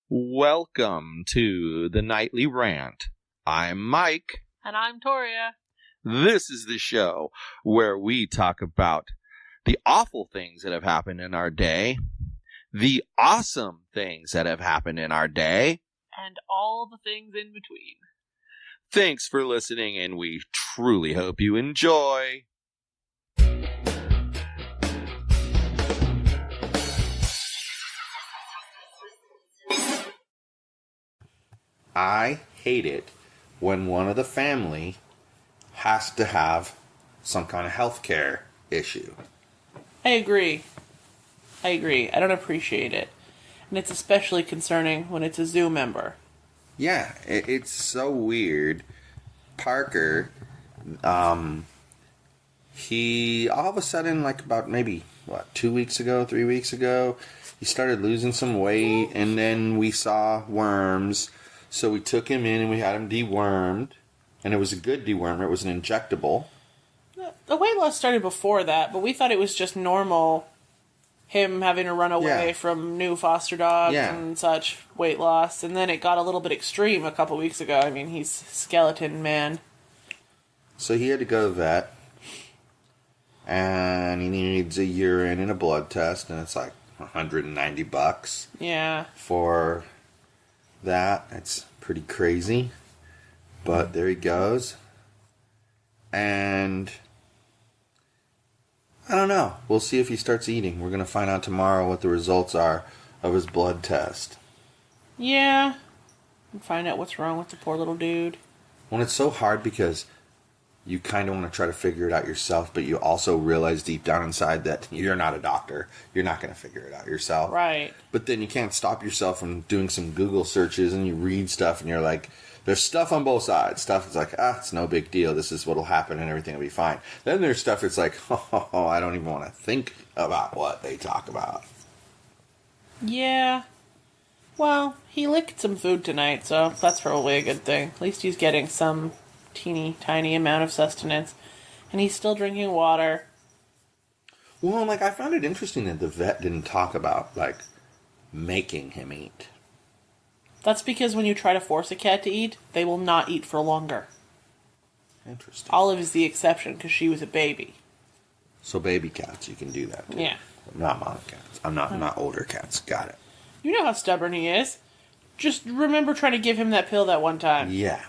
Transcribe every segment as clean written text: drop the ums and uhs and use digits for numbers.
Welcome to the Nightly Rant. I'm Mike. And I'm Toria. This is the show where we talk about the awful things that have happened in our day, the awesome things that have happened in our day, and all the things in between. Thanks for listening, and we truly hope you enjoy. I hate it when one of the family has to have some kind of health care issue. I agree. I don't appreciate it. And it's especially concerning when it's a zoo member. Yeah, it's so weird. Parker, he all of a sudden, like about maybe, 3 weeks ago, he started losing some weight, and then we saw worms. So we took him in and we had him dewormed. And it was a good dewormer. It was an injectable. The weight loss started before that, but we thought it was just normal. Him having to run away from new foster dogs and such weight loss. And then it got a little bit extreme a couple weeks ago. I mean, he's skeleton man. So he had to go to the vet. And he needs a urine and a blood test. And it's like $190. Yeah. For that. It's pretty crazy. But there he goes. And I don't know. We'll see if he starts eating. We're going to find out tomorrow what the results are of his blood test. Yeah. And find out what's wrong with the poor little dude. Well, it's so hard because you kind of want to try to figure it out yourself, but you also realize deep down inside that you're not a doctor. You're not going to figure it out yourself. Right. But then you can't stop yourself from doing some Google searches, and you read stuff and you're like, there's stuff on both sides. Stuff that's like, it's no big deal. This is what'll happen and everything will be fine. Then there's stuff that's like, I don't even want to think about what they talk about. Yeah. Well, he licked some food tonight, so that's probably a good thing. At least he's getting some teeny tiny amount of sustenance. And he's still drinking water. Well, I found it interesting that the vet didn't talk about, making him eat. That's because when you try to force a cat to eat, they will not eat for longer. Interesting. Olive is the exception because she was a baby. So baby cats, you can do that too. Yeah. Not mom cats. I'm not older cats. Got it. You know how stubborn he is. Just remember trying to give him that pill that one time. Yeah.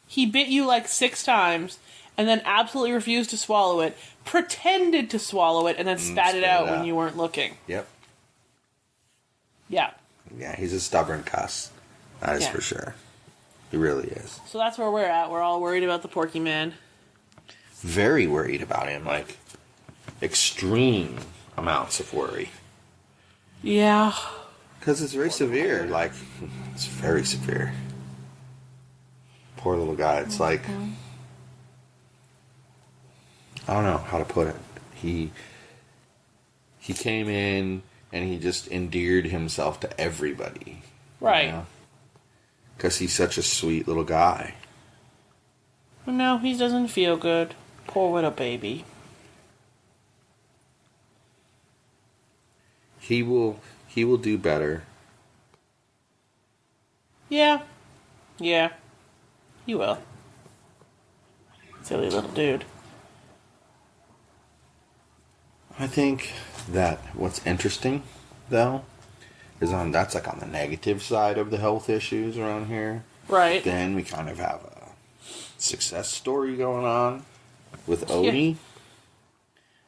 He bit you 6 times and then absolutely refused to swallow it, pretended to swallow it, and then spat it out when you weren't looking. Yep. Yeah. Yeah, he's a stubborn cuss. That is for sure. He really is. So that's where we're at. We're all worried about the Porky Man. Very worried about him. Extreme amounts of worry. Yeah. Because it's very severe. It's very severe. Poor little guy. It's I don't know how to put it. He came in and he just endeared himself to everybody. Right. Because he's such a sweet little guy. But no, he doesn't feel good. Poor little baby. He will do better. Yeah. Yeah. He will. Silly little dude. I think that what's interesting, though, is that's on the negative side of the health issues around here. Right. Then we kind of have a success story going on with Odie. Yeah.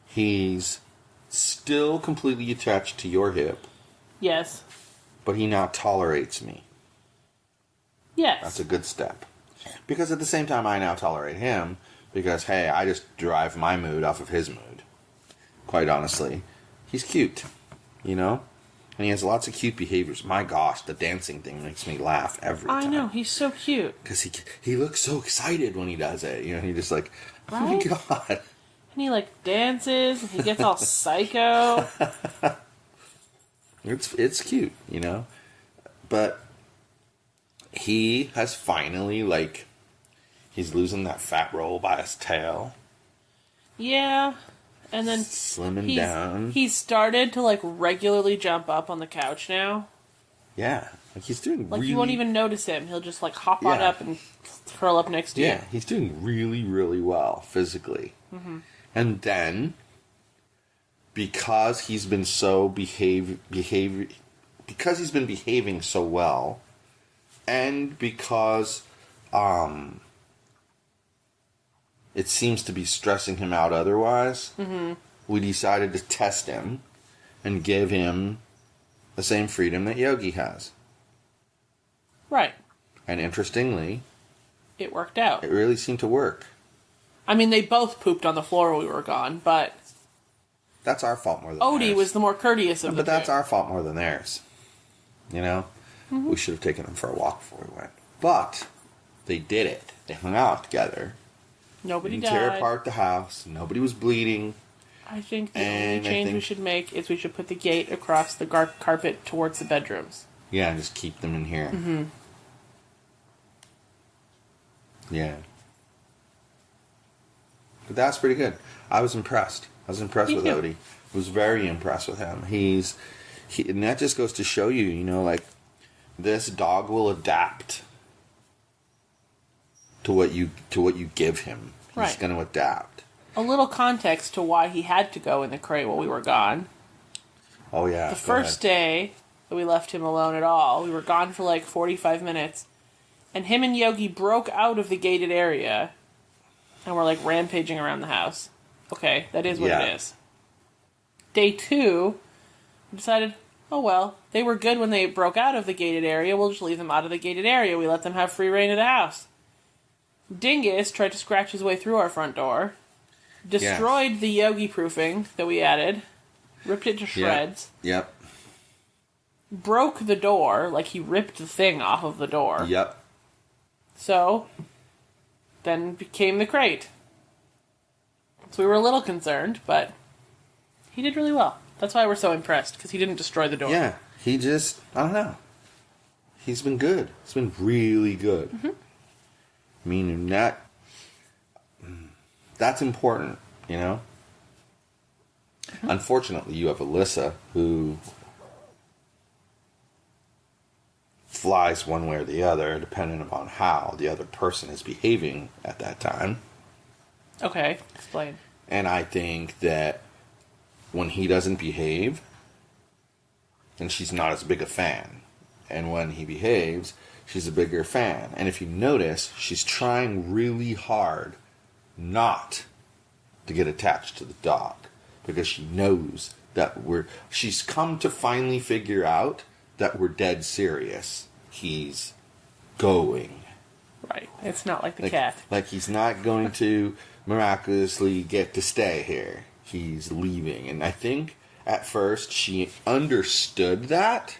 He's still completely attached to your hip. Yes. But he now tolerates me. Yes. That's a good step. Because at the same time, I now tolerate him because, hey, I just derive my mood off of his mood. Quite honestly. He's cute, And he has lots of cute behaviors. My gosh, the dancing thing makes me laugh every time. I know, he's so cute. Because he looks so excited when he does it. He just oh my God. And he dances, and he gets all psycho. It's cute, But he has finally, he's losing that fat roll by his tail. Yeah. And then slimming down. He started to regularly jump up on the couch now. Yeah. Like, he's doing Like, really... you won't even notice him. He'll just, like, hop on Yeah. up and curl up next to you. Yeah, he's doing really, really well physically. Mm-hmm. And then, because he's been so because he's been behaving so well, and because it seems to be stressing him out otherwise, we decided to test him and give him the same freedom that Yogi has. Right. And interestingly, it worked out. It really seemed to work. I mean, they both pooped on the floor while we were gone, but... That's our fault more than Odie theirs. was the more courteous of the two. But that's our fault more than theirs. You know? Mm-hmm. We should have taken them for a walk before we went. But they did it. They hung out together. Nobody Didn't died. tear apart the house. Nobody was bleeding. I think the only change we should make is we should put the gate across the carpet towards the bedrooms. Yeah, and just keep them in here. Mm-hmm. Yeah. But that's pretty good. I was impressed. I was impressed with Odie. I was very impressed with him. And that just goes to show you, you know, like, this dog will adapt to what you give him. He's going to adapt. A little context to why he had to go in the crate while we were gone. Oh, yeah. The first day that we left him alone at all, we were gone for like 45 minutes, and him and Yogi broke out of the gated area and were like rampaging around the house. Okay, that is what it is. Day 2, we decided, oh well, they were good when they broke out of the gated area, we'll just leave them out of the gated area. We let them have free reign of the house. Dingus tried to scratch his way through our front door, destroyed the Yogi proofing that we added, ripped it to shreds. Yep. Broke the door, like he ripped the thing off of the door. Yep. So, then became the crate. So we were a little concerned, but he did really well. That's why we're so impressed, because he didn't destroy the door. Yeah, he just, I don't know. He's been good. He's been really good. Mm-hmm. I mean, that's important, you know? Mm-hmm. Unfortunately, you have Alyssa, who flies one way or the other, depending upon how the other person is behaving at that time. Okay, explain. And I think that when he doesn't behave, then she's not as big a fan. And when he behaves, she's a bigger fan. And if you notice, she's trying really hard not to get attached to the dog, because she knows that she's come to finally figure out that we're dead serious. He's going. Right. It's not like the cat. Like, he's not going to miraculously get to stay here. He's leaving. And I think at first she understood that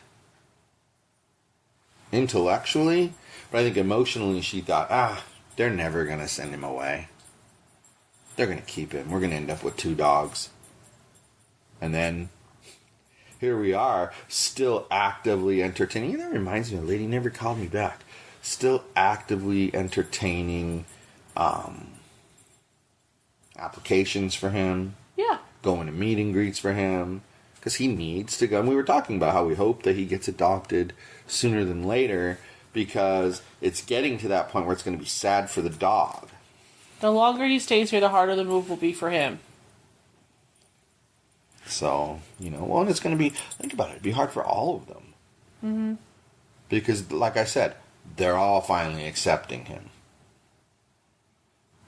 intellectually, but I think emotionally she thought, they're never going to send him away. They're going to keep him. We're going to end up with 2 dogs. And then here we are, still actively entertaining. You know, that reminds me, a lady never called me back. Still actively entertaining applications for him. Yeah. Going to meet and greets for him. Because he needs to go. And we were talking about how we hope that he gets adopted sooner than later, because it's getting to that point where it's going to be sad for the dog. The longer he stays here, the harder the move will be for him. So, you know, well, it's going to be, think about it, it'd be hard for all of them. Mm-hmm. Because, like I said, they're all finally accepting him.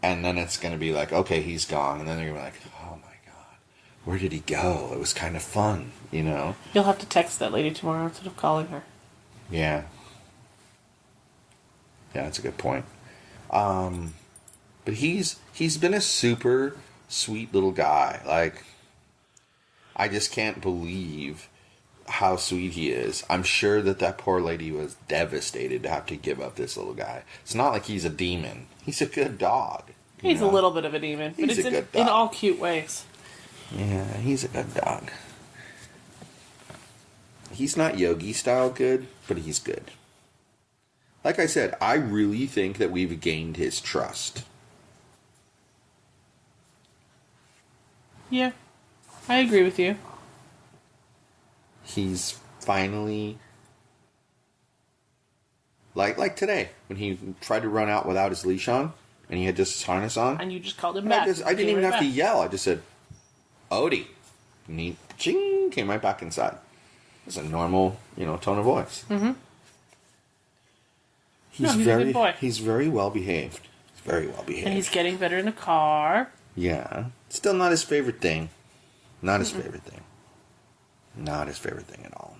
And then it's going to be like, okay, he's gone. And then they're going to be like, oh my God, where did he go? It was kind of fun, you know? You'll have to text that lady tomorrow instead of calling her. Yeah. Yeah, that's a good point. But he's been a super sweet little guy. Like, I just can't believe how sweet he is. I'm sure that poor lady was devastated to have to give up this little guy. It's not like he's a demon. He's a good dog. He's a little bit of a demon, but it's in all cute ways. Yeah, he's a good dog. He's not Yogi style good, but he's good. Like I said, I really think that we've gained his trust. Yeah, I agree with you. He's finally Like today, when he tried to run out without his leash on, and he had just his harness on. And you just called him And back. I didn't even have to yell. I just said, Odie. And he, ching, came right back inside. It's a normal, tone of voice. Mm-hmm. He's a very, good boy. He's very well behaved. He's very well behaved. And he's getting better in the car. Yeah. Still not his favorite thing. Not his favorite thing. Not his favorite thing at all.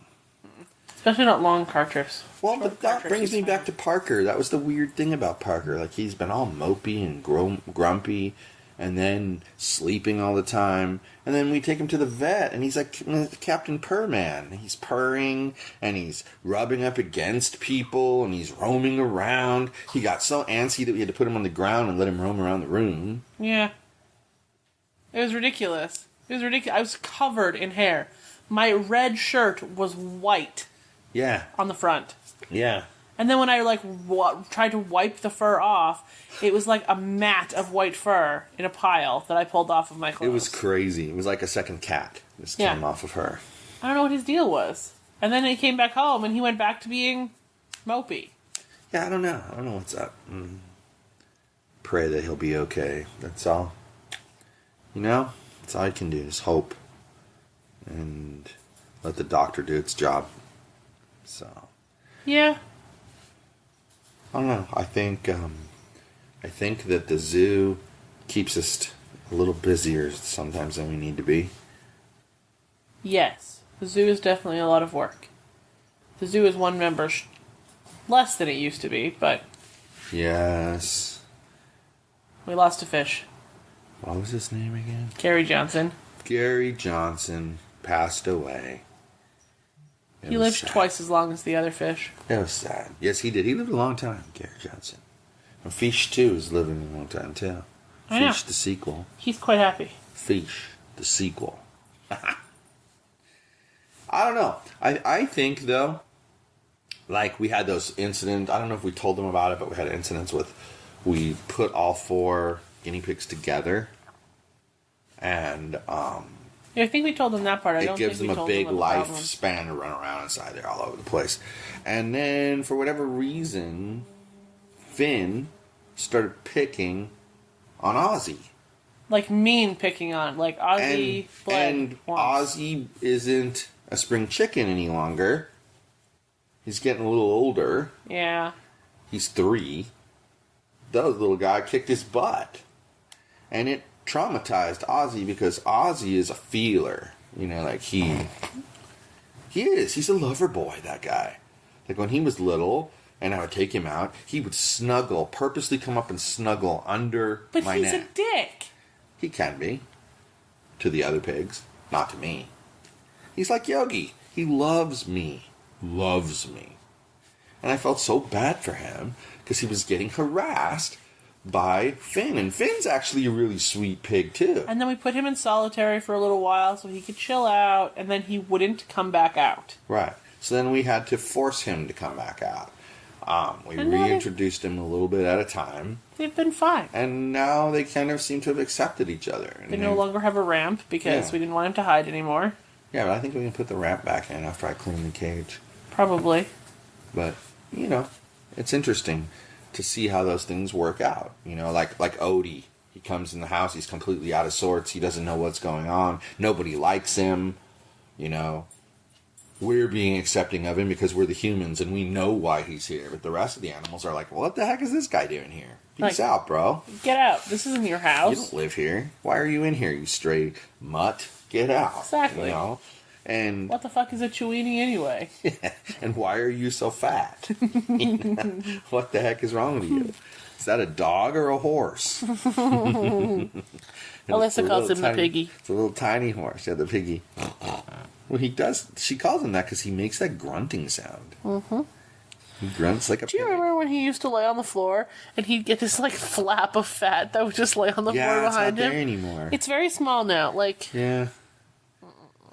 Especially not long car trips. Well, Short but car that trips brings is me fine. back to Parker. That was the weird thing about Parker. Like, he's been all mopey and grumpy, and then sleeping all the time. And then we take him to the vet, and he's like Captain Purrman. He's purring, and he's rubbing up against people, and he's roaming around. He got so antsy that we had to put him on the ground and let him roam around the room. Yeah. It was ridiculous. I was covered in hair. My red shirt was white. Yeah. On the front. Yeah. And then when I tried to wipe the fur off, it was like a mat of white fur in a pile that I pulled off of my clothes. It was crazy. It was like a second cat. Just came off of her. I don't know what his deal was. And then he came back home and he went back to being mopey. Yeah, I don't know. I don't know what's up. Pray that he'll be okay. That's all. That's all I can do is hope. And let the doctor do its job. So. Yeah. I don't know. I think that the zoo keeps us a little busier sometimes than we need to be. Yes. The zoo is definitely a lot of work. The zoo is one member less than it used to be, but... Yes. We lost a fish. What was his name again? Gary Johnson. Gary Johnson passed away. He lived twice as long as the other fish. It was sad. Yes, he did. He lived a long time, Gary Johnson. And Fish, too, is living a long time, too. I know. Fish, the sequel. He's quite happy. Fish, the sequel. I don't know. I think, though, like, we had those incidents. I don't know if we told them about it, but we had incidents with, we put all 4 guinea pigs together. And, Yeah, I think we told them that part. it gives them a big lifespan to run around inside there all over the place. And then, for whatever reason, Finn started picking on Ozzy. Like mean picking on. Like Ozzy And Ozzy isn't a spring chicken any longer. He's getting a little older. Yeah. He's 3. That little guy kicked his butt. And it traumatized Ozzy because Ozzy is a feeler. Like he is. He's a lover boy, that guy. Like when he was little and I would take him out, he would purposely come up and snuggle under my neck. But he's a dick. He can be. To the other pigs. Not to me. He's like Yogi. He loves me. Loves me. And I felt so bad for him because he was getting harassed by Finn. And Finn's actually a really sweet pig, too. And then we put him in solitary for a little while so he could chill out, and then he wouldn't come back out. Right. So then we had to force him to come back out. We reintroduced him a little bit at a time. They've been fine. And now they kind of seem to have accepted each other. They no longer have a ramp because we didn't want him to hide anymore. Yeah, but I think we can put the ramp back in after I clean the cage. Probably. But, it's interesting to see how those things work out. Like Odie. He comes in the house, he's completely out of sorts. He doesn't know what's going on. Nobody likes him. We're being accepting of him because we're the humans and we know why he's here. But the rest of the animals are like, what the heck is this guy doing here? Peace out, bro. Get out. This isn't your house. You don't live here. Why are you in here, you stray mutt? Get out. Exactly. And what the fuck is a Chewini anyway? And why are you so fat? What the heck is wrong with you? Is that a dog or a horse? Alyssa calls him the piggy. It's a little tiny horse. Yeah, the piggy. Well, he does. She calls him that because he makes that grunting sound. Mm-hmm. He grunts like a pig. Do you remember when he used to lay on the floor and he'd get this like flap of fat that would just lay on the floor behind him? Yeah, it's not there anymore. It's very small now. Yeah.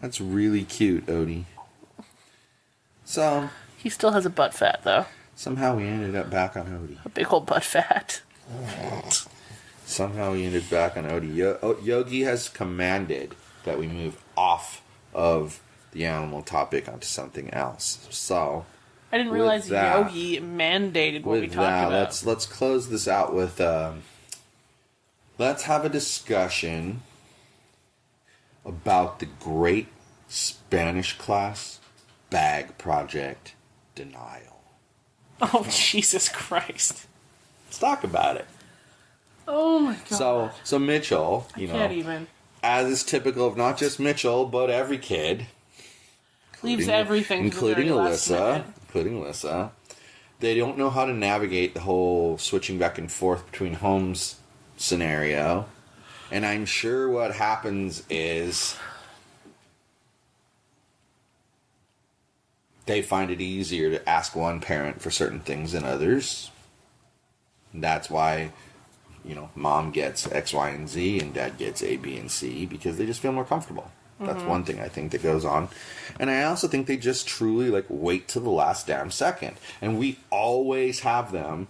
That's really cute, Odie. So. He still has a butt fat, though. Somehow we ended up back on Odie. A big old butt fat. Somehow we ended back on Odie. Yogi has commanded that we move off of the animal topic onto something else. So. I didn't realize Yogi mandated what we talked about. Let's close this out with let's have a discussion about the great Spanish class bag project denial. Oh, Jesus Christ. Let's talk about it. Oh my God. So Mitchell, can't even. As is typical of not just Mitchell, but every kid, leaves everything, including Alyssa. They don't know how to navigate the whole switching back and forth between homes scenario. And I'm sure what happens is they find it easier to ask one parent for certain things than others. That's why, mom gets X, Y, and Z, and dad gets A, B, and C, because they just feel more comfortable. That's one thing I think that goes on. And I also think they just truly, wait to the last damn second. And we always have them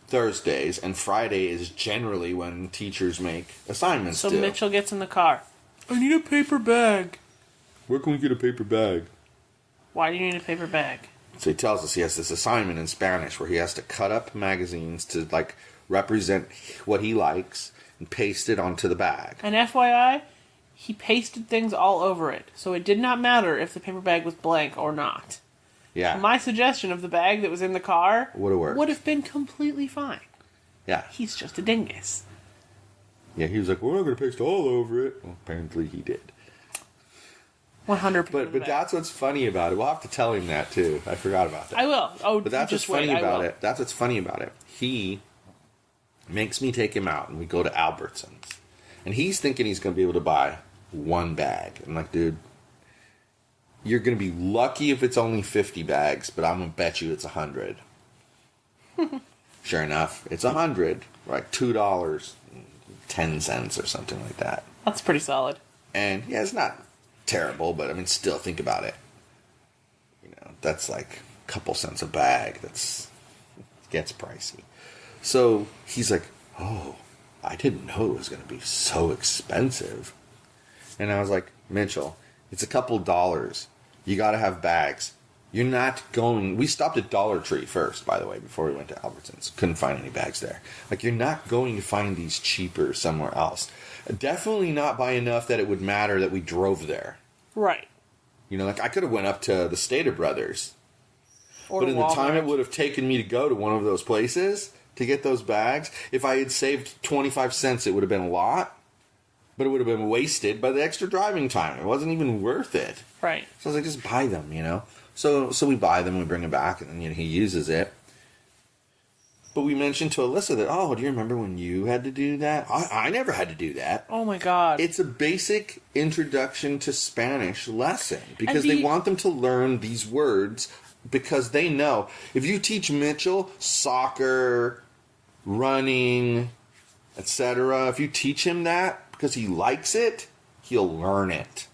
Thursdays, and Friday is generally when teachers make assignments So Mitchell gets in the car. I need a paper bag. Where can we get a paper bag? Why do you need a paper bag? So he tells us he has this assignment in Spanish where he has to cut up magazines to, represent what he likes and paste it onto the bag. And FYI, he pasted things all over it, so it did not matter if the paper bag was blank or not. Yeah. My suggestion of the bag that was in the car would have been completely fine. Yeah. He's just a dingus. Yeah, he was like, we're not going to paste all over it. Well, apparently he did. 100%. But that's what's funny about it. We'll have to tell him that, too. I forgot about that. I will. Oh, but that's what's funny about it. That's what's funny about it. He makes me take him out, and we go to Albertsons. And he's thinking he's going to be able to buy one bag. I'm like, dude, you're going to be lucky if it's only 50 bags, but I'm going to bet you it's 100. Sure enough, it's 100, $2.10 or something like that. That's pretty solid. And yeah, it's not terrible, but still think about it. That's a couple cents a bag. Gets pricey. So he's like, oh, I didn't know it was going to be so expensive. And I was like, Mitchell, it's a couple dollars. You got to have bags. You're not going... We stopped at Dollar Tree first, by the way, before we went to Albertsons. Couldn't find any bags there. You're not going to find these cheaper somewhere else. Definitely not by enough that it would matter that we drove there. Right. I could have went up to the Stater Brothers. Or but in Walmart. the time it would have taken me to go to one of those places to get those bags, if I had saved 25 cents, it would have been a lot. But it would have been wasted by the extra driving time. It wasn't even worth it. Right. So I was like, just buy them, So we buy them, we bring them back, and then he uses it. But we mentioned to Alyssa that, oh, do you remember when you had to do that? I never had to do that. Oh my God. It's a basic introduction to Spanish lesson. Because they want them to learn these words because they know. If you teach Mitchell soccer, running, etc., if you teach him that because he likes it, he'll learn it.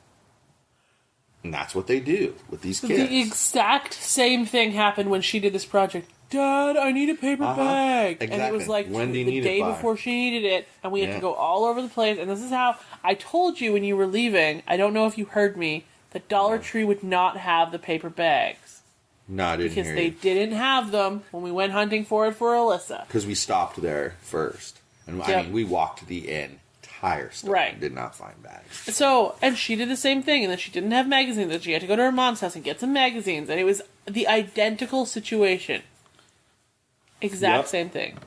And that's what they do with these kids. The exact same thing happened when she did this project. Dad, I need a paper bag. Exactly. And it was the day before she needed it, and we had to go all over the place. And this is how I told you when you were leaving, I don't know if you heard me, that Dollar Tree would not have the paper bags. No, I didn't because hear they you. didn't have them when we went hunting for it for Alyssa. Because we stopped there first. And we walked the entire store and did not find bags. So, and she did the same thing, and then she didn't have magazines, and she had to go to her mom's house and get some magazines, and it was the identical situation. Exact same thing.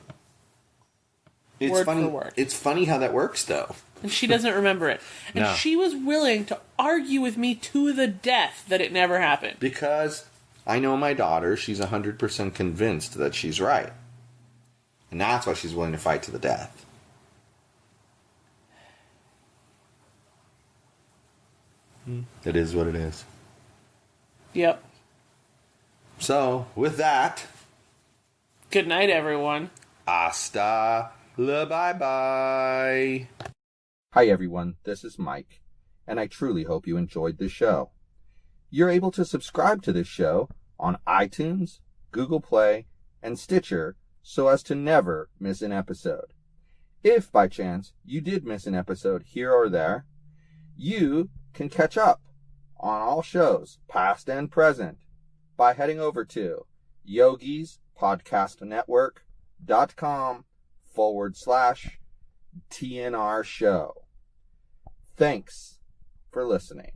It's word funny. for word. It's funny how that works, though. And she doesn't remember it. And she was willing to argue with me to the death that it never happened. Because I know my daughter, she's 100% convinced that she's right. And that's why she's willing to fight to the death. It is what it is. Yep. So, with that... Good night, everyone. Hasta la bye-bye. Hi, everyone. This is Mike, and I truly hope you enjoyed this show. You're able to subscribe to this show on iTunes, Google Play, and Stitcher so as to never miss an episode. If, by chance, you did miss an episode here or there, you can catch up on all shows, past and present, by heading over to yogispodcastnetwork.com/TNR show. Thanks for listening.